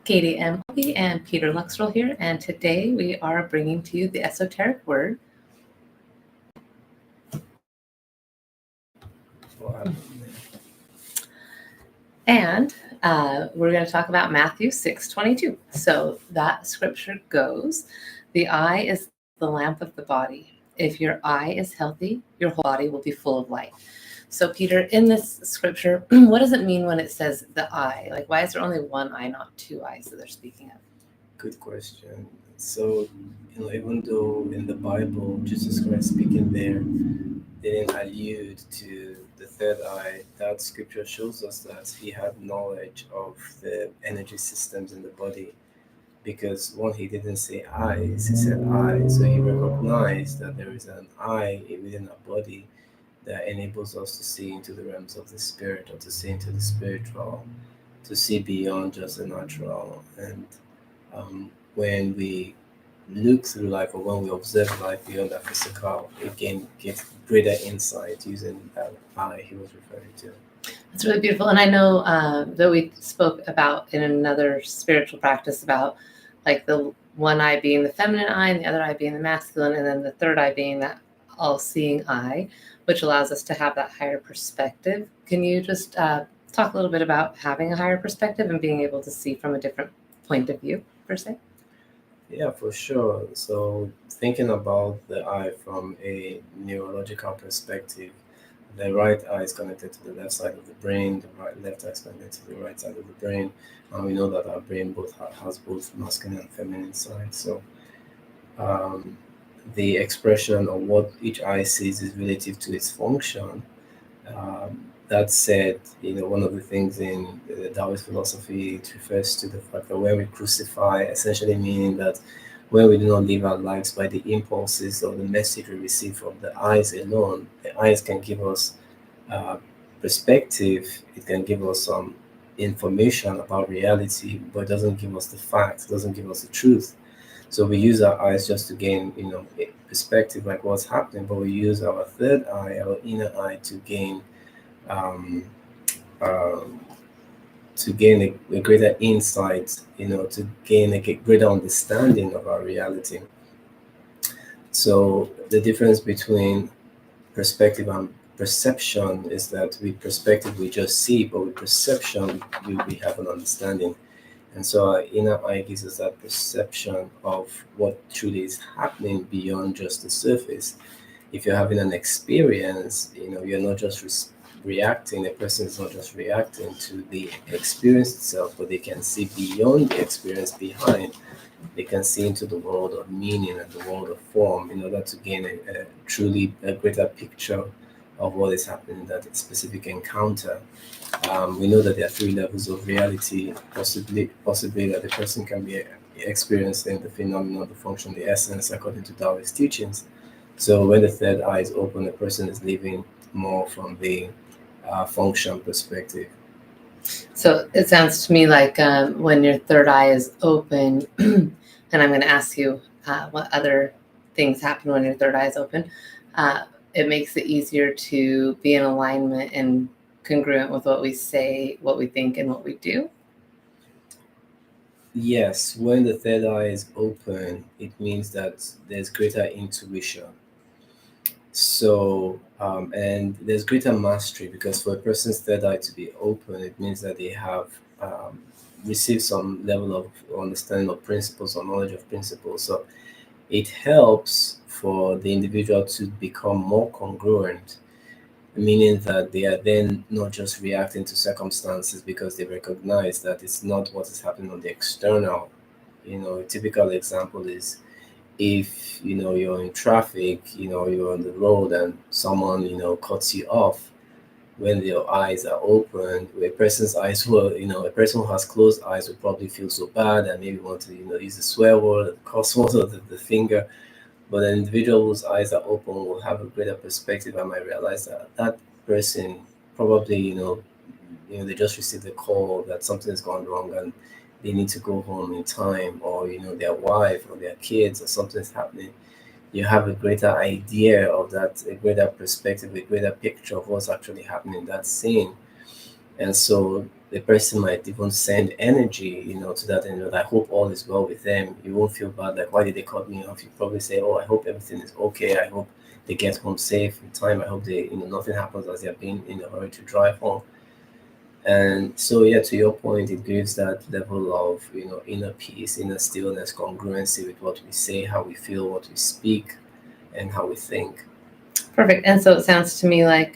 Katie M. Hoagie and Peter Luxrell here, and today we are bringing to you the esoteric word. And we're going to talk about Matthew 6:22. So that scripture goes, the eye is the lamp of the body. If your eye is healthy, your whole body will be full of light. So Peter, in this scripture, what does it mean when it says the eye? Like, why is there only one eye, not two eyes that they're speaking of? Good question. So, even though in the Bible, Jesus Christ speaking there didn't allude to the third eye, that scripture shows us that he had knowledge of the energy systems in the body. Because one, he didn't say eyes, he said eye. So he recognized that there is an eye within our body that enables us to see into the realms of the spirit, or to see into the spiritual, to see beyond just the natural. And when we look through life, or when we observe life beyond the physical, again get greater insight using that eye he was referring to. It's really beautiful. And I know that we spoke about in another spiritual practice about like the one eye being the feminine eye and the other eye being the masculine, and then the third eye being that all-seeing eye, which allows us to have that higher perspective. Can you just talk a little bit about having a higher perspective and being able to see from a different point of view, per se? Yeah, for sure. So thinking about the eye from a neurological perspective, the right eye is connected to the left side of the brain, the left eye is connected to the right side of the brain, and we know that our brain has both masculine and feminine sides. So um, the expression of what each eye sees is relative to its function. That said, one of the things in the Taoist philosophy, it refers to the fact that when we crucify, essentially meaning that when we do not live our lives by the impulses or the message we receive from the eyes alone, the eyes can give us uh, perspective, it can give us some information about reality, but it doesn't give us the facts, it doesn't give us the truth. So we use our eyes just to gain, a perspective like what's happening, but we use our third eye, our inner eye, um, um, to gain a greater insight, to gain a greater understanding of our reality. So the difference between perspective and perception is that with perspective we just see, but with perception we have an understanding. And so our inner eye gives us that perception of what truly is happening beyond just the surface. If you're having an experience, you're not just reacting, a person is not just reacting to the experience itself, but they can see beyond the experience behind. They can see into the world of meaning and the world of form in order to gain a truly a greater picture of what is happening in that specific encounter. We know that there are three levels of reality, possibly that the person can be experiencing the phenomenon, the function, the essence, according to Taoist teachings. So when the third eye is open, the person is living more from the function perspective. So it sounds to me like when your third eye is open, and I'm going to ask you what other things happen when your third eye is open, it makes it easier to be in alignment and congruent with what we say, what we think, and what we do. Yes, when the third eye is open, it means that there's greater intuition. So, and there's greater mastery, because for a person's third eye to be open, it means that they have received some level of understanding of principles or knowledge of principles. So it helps for the individual to become more congruent, meaning that they are then not just reacting to circumstances because they recognize that it's not what is happening on the external. A typical example is if you're in traffic, you're on the road and someone cuts you off. When your eyes are open, a person's eyes will, a person who has closed eyes will probably feel so bad and maybe want to use the swear word, the cuss word, or the finger. But an individual whose eyes are open will have a greater perspective and might realize that that person probably they just received a call that something's gone wrong and they need to go home in time, or their wife or their kids or something's happening. You have a greater idea of that, a greater perspective, a greater picture of what's actually happening in that scene. And so the person might even send energy, to that, and I hope all is well with them. You won't feel bad, like, why did they cut me off? You probably say, oh, I hope everything is okay. I hope they get home safe in time. I hope nothing happens as they're being in a hurry to drive home. And so, yeah, to your point, it gives that level of, inner peace, inner stillness, congruency with what we say, how we feel, what we speak, and how we think. Perfect. And so it sounds to me like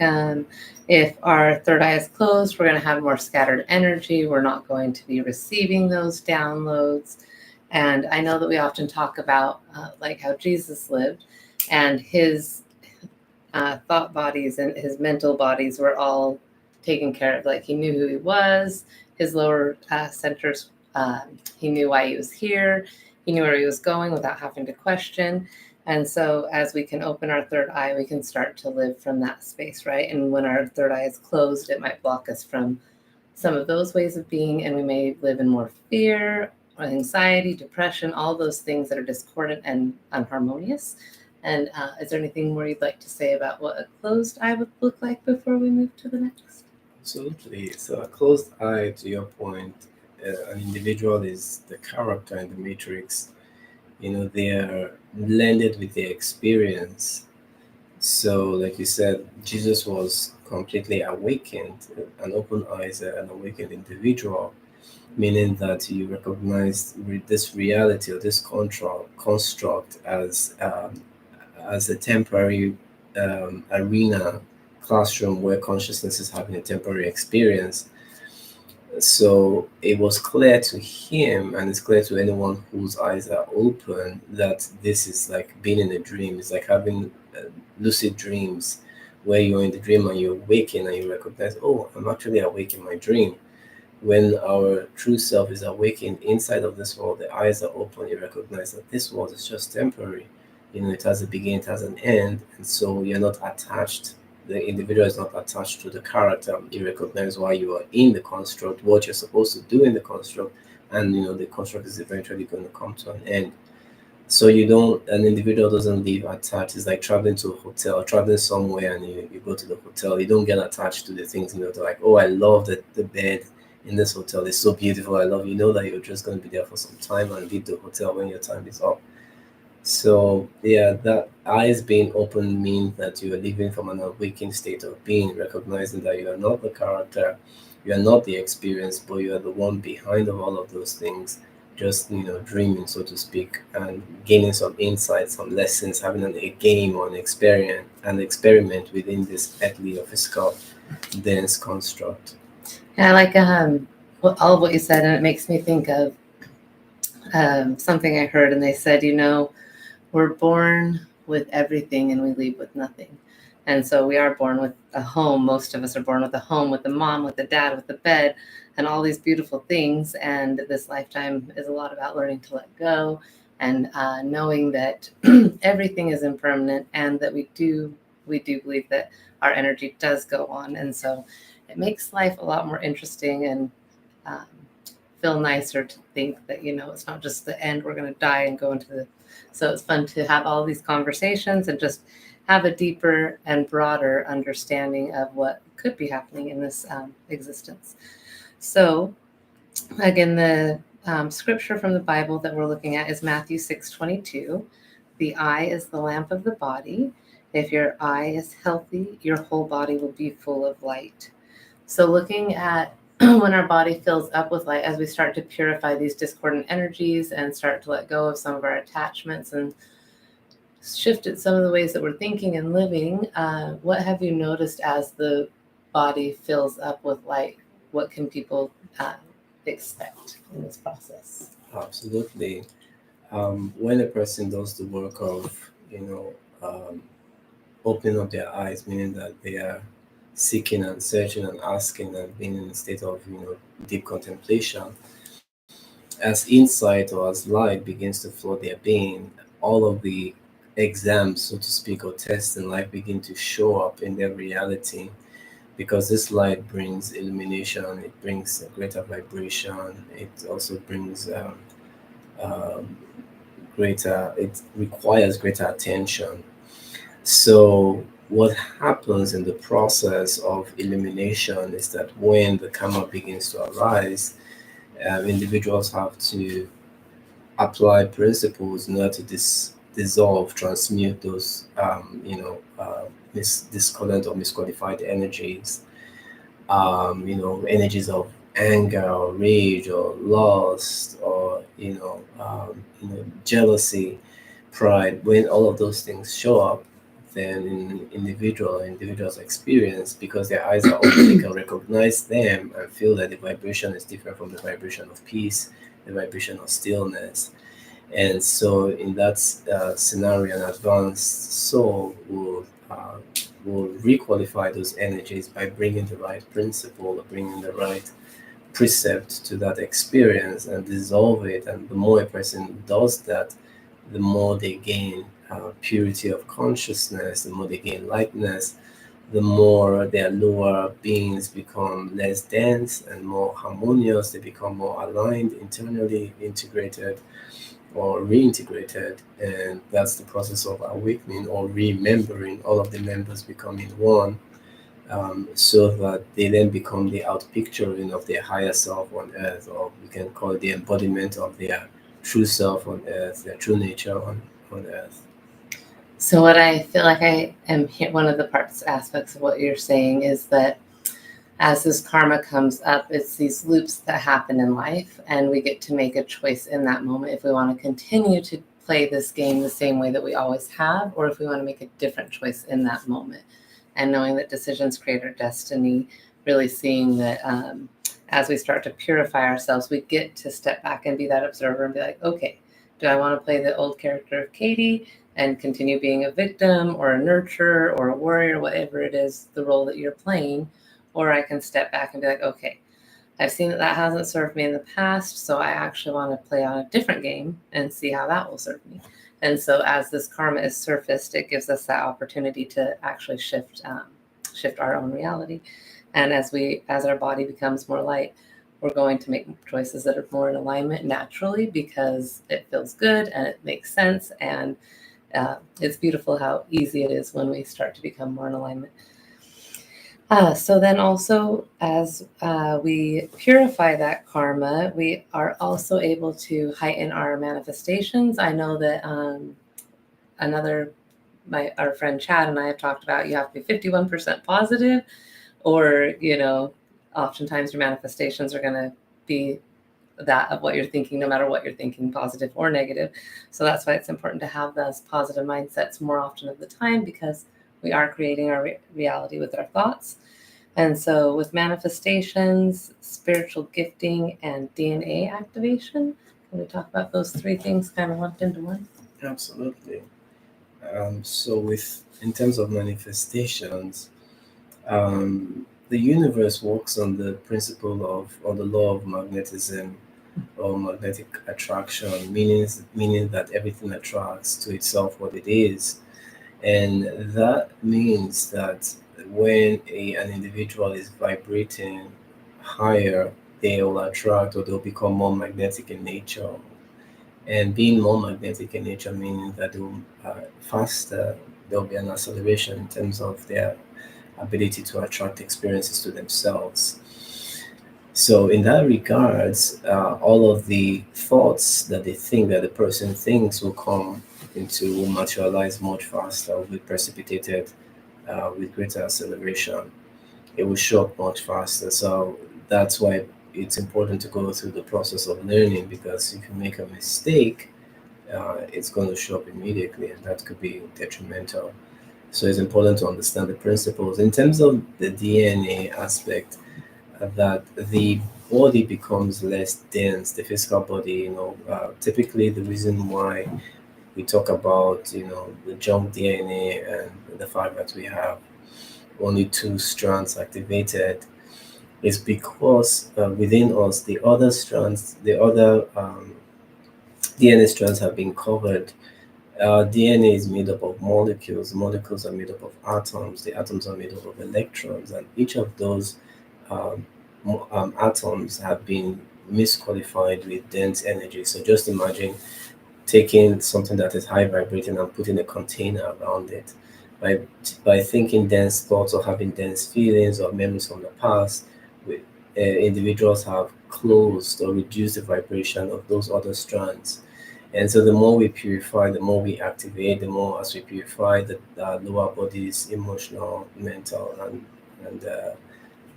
if our third eye is closed, we're going to have more scattered energy. We're not going to be receiving those downloads. And I know that we often talk about like how Jesus lived, and his thought bodies and his mental bodies were all taken care of. Like he knew who he was, his lower centers, he knew why he was here, he knew where he was going without having to question. And so as we can open our third eye, we can start to live from that space, right? And when our third eye is closed, it might block us from some of those ways of being, and we may live in more fear, or anxiety, depression, all those things that are discordant and unharmonious. And is there anything more you'd like to say about what a closed eye would look like before we move to the next? Absolutely. So, a closed eye, to your point, an individual is the character in the matrix. They are blended with their experience. So, like you said, Jesus was completely awakened. An open eye is an awakened individual, meaning that you recognize this reality or this construct as a temporary arena, classroom where consciousness is having a temporary experience. So it was clear to him, and it's clear to anyone whose eyes are open, that this is like being in a dream. It's like having lucid dreams, where you're in the dream and you're waking and you recognize, oh, I'm actually awake in my dream. When our true self is awakened inside of this world, the eyes are open, you recognize that this world is just temporary. It has a beginning, it has an end, and so you're not attached. The individual is not attached to the character. You recognize why you are in the construct, what you're supposed to do in the construct, and the construct is eventually going to come to an end. So an individual doesn't live attached. It's like traveling to a hotel, traveling somewhere, and you go to the hotel. You don't get attached to the things, they're like, oh, I love the bed in this hotel. It's so beautiful. I love, that you're just going to be there for some time and leave the hotel when your time is up. So, yeah, that eyes being open means that you are living from an awakened state of being, recognizing that you are not the character, you are not the experience, but you are the one behind of all of those things, just, dreaming, so to speak, and gaining some insights, some lessons, having a game or an experiment within this earthly or physical dense construct. Yeah, I like all of what you said, and it makes me think of something I heard, and they said, we're born with everything and we leave with nothing. And so we are born with a home. Most of us are born with a home, with the mom, with the dad, with the bed, and all these beautiful things. And this lifetime is a lot about learning to let go and knowing that everything is impermanent, and that we do believe that our energy does go on. And so it makes life a lot more interesting and um, feel nicer to think that, it's not just the end, we're going to die and go into the. So it's fun to have all these conversations and just have a deeper and broader understanding of what could be happening in this existence. So again, the scripture from the Bible that we're looking at is Matthew 6:22. The eye is the lamp of the body. If your eye is healthy, your whole body will be full of light. So looking at when our body fills up with light, as we start to purify these discordant energies and start to let go of some of our attachments and shift at some of the ways that we're thinking and living, what have you noticed as the body fills up with light? What can people expect in this process? Absolutely. When a person does the work of, opening up their eyes, meaning that they are seeking and searching and asking and being in a state of, deep contemplation, as insight or as light begins to flood their being, all of the exams, so to speak, or tests in life begin to show up in their reality, because this light brings illumination, it brings a greater vibration, it also brings it requires greater attention. So What happens in the process of elimination is that when the karma begins to arise, individuals have to apply principles in order to dissolve, transmute those, discordant or misqualified energies, energies of anger or rage or lust or jealousy, pride. When all of those things show up, then in individuals experience, because their eyes are open, they can recognize them and feel that the vibration is different from the vibration of peace, the vibration of stillness. And so, in that scenario, an advanced soul will requalify those energies by bringing the right principle or bringing the right precept to that experience and dissolve it. And the more a person does that, the more they gain purity of consciousness, the more they gain lightness, the more their lower beings become less dense and more harmonious, they become more aligned, internally integrated or reintegrated. And that's the process of awakening or remembering, all of the members becoming one, so that they then become the outpicturing of their higher self on earth, or we can call it the embodiment of their true self on earth, their true nature on earth. So what I feel like I am one of the aspects of what you're saying is that as this karma comes up, it's these loops that happen in life, and we get to make a choice in that moment if we want to continue to play this game the same way that we always have, or if we want to make a different choice in that moment. And knowing that decisions create our destiny, really seeing that as we start to purify ourselves, we get to step back and be that observer and be like, okay, do I want to play the old character of Katie and continue being a victim or a nurturer or a warrior, whatever it is, the role that you're playing? Or I can step back and be like, okay, I've seen that hasn't served me in the past, so I actually want to play on a different game and see how that will serve me. And so as this karma is surfaced, it gives us that opportunity to actually shift our own reality. And as our body becomes more light, we're going to make choices that are more in alignment naturally, because it feels good and it makes sense. And it's beautiful how easy it is when we start to become more in alignment. So then also, as we purify that karma, we are also able to heighten our manifestations. I know that our friend Chad and I have talked about, you have to be 51% positive, or, oftentimes your manifestations are going to be that of what you're thinking, no matter what you're thinking, positive or negative. So that's why it's important to have those positive mindsets more often of the time, because we are creating our reality with our thoughts. And so with manifestations, spiritual gifting, and DNA activation, can we talk about those three things kind of lumped into one? Absolutely. So in terms of manifestations, the universe works on the principle or the law of magnetism or magnetic attraction, meaning that everything attracts to itself what it is. And that means that when an individual is vibrating higher, they will attract, or they'll become more magnetic in nature. And being more magnetic in nature meaning that they'll faster, there'll be an acceleration in terms of their ability to attract experiences to themselves. So in that regards, all of the thoughts that they think that the person thinks will materialize much faster, will be precipitated with greater acceleration. It will show up much faster. So that's why it's important to go through the process of learning, because if you make a mistake, it's going to show up immediately, and that could be detrimental. So it's important to understand the principles. In terms of the DNA aspect, that the body becomes less dense, the physical body, typically the reason why we talk about, the junk DNA and the fact that we have only two strands activated is because within us, the other strands, the other DNA strands have been covered. DNA is made up of molecules. Molecules are made up of atoms. The atoms are made up of electrons, and each of those um, atoms have been misqualified with dense energy. So just imagine taking something that is high vibrating and putting a container around it. by by thinking dense thoughts or having dense feelings or memories from the past, individuals have closed or reduced the vibration of those other strands. And so the more we purify, the more we activate, the more as we purify the lower body's emotional, mental,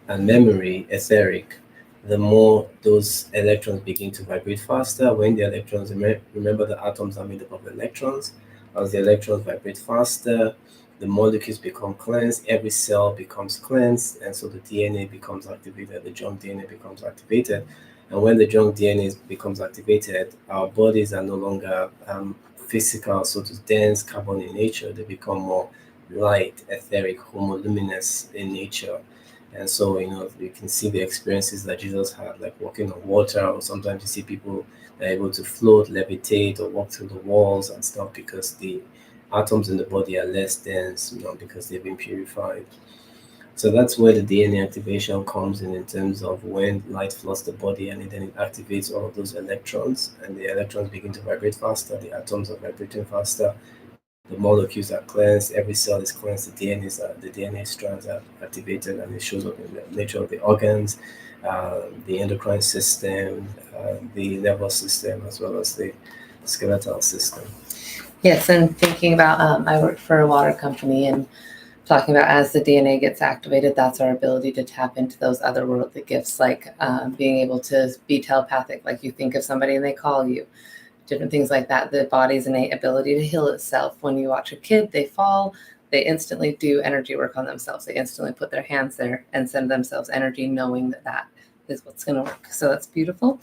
and memory, etheric, the more those electrons begin to vibrate faster. When the electrons, remember the atoms are made up of electrons, as the electrons vibrate faster, the molecules become cleansed, every cell becomes cleansed, and so the DNA becomes activated, the junk DNA becomes activated. And when the junk DNA becomes activated, our bodies are no longer physical, so to dense carbon in nature, they become more light, etheric, homoluminous in nature. And so, you can see the experiences that Jesus had, like walking on water, or sometimes you see people that are able to float, levitate, or walk through the walls and stuff because the atoms in the body are less dense, because they've been purified. So that's where the DNA activation comes in terms of when light floods the body and then it activates all of those electrons, and the electrons begin to vibrate faster, the atoms are vibrating faster, the molecules are cleansed, every cell is cleansed, the DNA strands are activated, and it shows up in the nature of the organs, the endocrine system, the nervous system, as well as the skeletal system. Yes, and thinking about, I work for a water company, and talking about as the DNA gets activated, that's our ability to tap into those otherworldly gifts, like being able to be telepathic, like you think of somebody and they call you, different things like that. The body's innate ability to heal itself. When you watch a kid, they fall, they instantly do energy work on themselves. They instantly put their hands there and send themselves energy, knowing that that is what's going to work. So that's beautiful.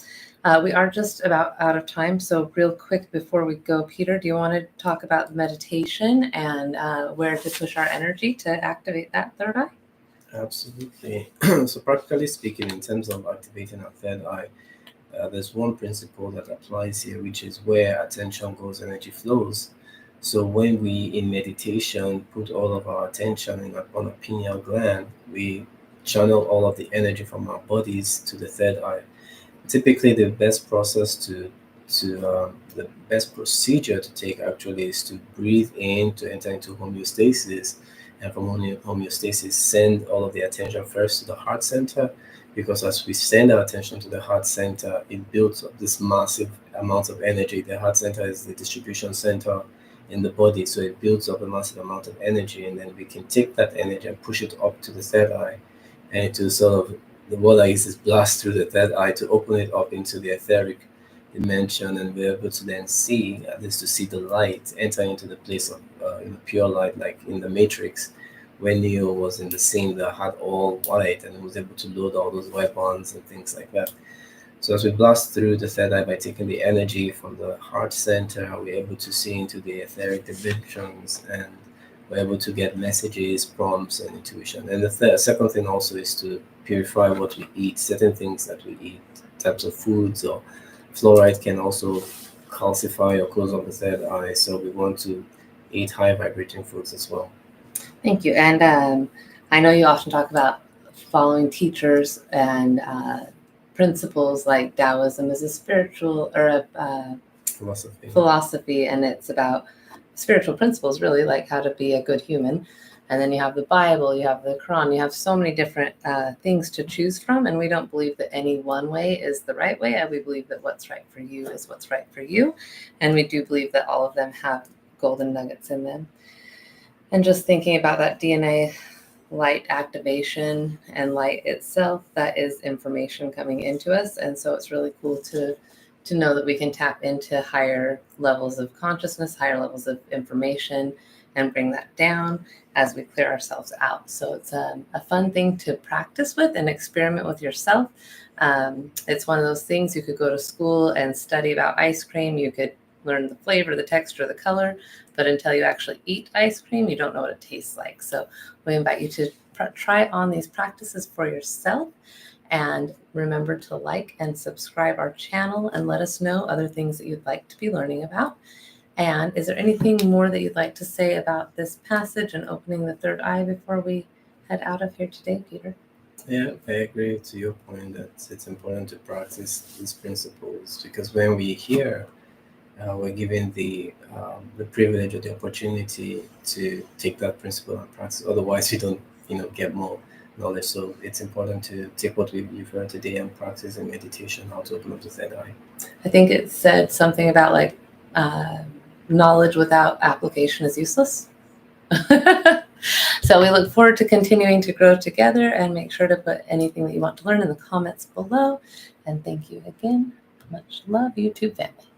We are just about out of time. So real quick before we go, Peter, do you want to talk about meditation and where to push our energy to activate that third eye? Absolutely. So practically speaking, in terms of activating our third eye, there's one principle that applies here, which is where attention goes, energy flows. So when we in meditation put all of our attention on a pineal gland, we channel all of the energy from our bodies to the third eye. Typically, the best procedure to take actually is to breathe in to enter into homeostasis, and from homeostasis send all of the attention first to the heart center, because as we send our attention to the heart center, it builds up this massive amount of energy. The heart center is the distribution center in the body, so it builds up a massive amount of energy, and then we can take that energy and push it up to the third eye, and to sort of the water is blast through the third eye to open it up into the etheric dimension, and we're able to then see, at least to see the light enter into the place of pure light, like in the Matrix, when Neo was in the scene that had all white and was able to load all those weapons and things like that. So as we blast through the third eye by taking the energy from the heart center, we're able to see into the etheric dimensions, and we're able to get messages, prompts, and intuition. And the second thing also is to purify what we eat. Certain things that we eat, types of foods, or fluoride can also calcify or close up the third eye. So we want to eat high vibrating foods as well. Thank you. And I know you often talk about following teachers and principles, like Taoism is a spiritual or a philosophy, and it's about spiritual principles, really, like how to be a good human. And then you have the Bible, you have the Quran, you have so many different things to choose from, and we don't believe that any one way is the right way. And we believe that what's right for you is what's right for you, and we do believe that all of them have golden nuggets in them. And just thinking about that DNA light activation and light itself, that is information coming into us. And so it's really cool to know that we can tap into higher levels of consciousness, higher levels of information, and bring that down as we clear ourselves out. So it's a fun thing to practice with and experiment with yourself. It's one of those things you could go to school and study about ice cream. You could learn the flavor, the texture, the color, but until you actually eat ice cream, you don't know what it tastes like. So we invite you to try on these practices for yourself, and remember to like and subscribe our channel and let us know other things that you'd like to be learning about. And is there anything more that you'd like to say about this passage and opening the third eye before we head out of here today, Peter? Yeah, I agree to your point that it's important to practice these principles, because when we hear we're given the privilege or the opportunity to take that principle and practice. Otherwise, we don't, get more knowledge. So it's important to take what we've heard today and practice in meditation how to open up the third eye. I think it said something about like knowledge without application is useless. So we look forward to continuing to grow together, and make sure to put anything that you want to learn in the comments below. And thank you again. Much love, YouTube family.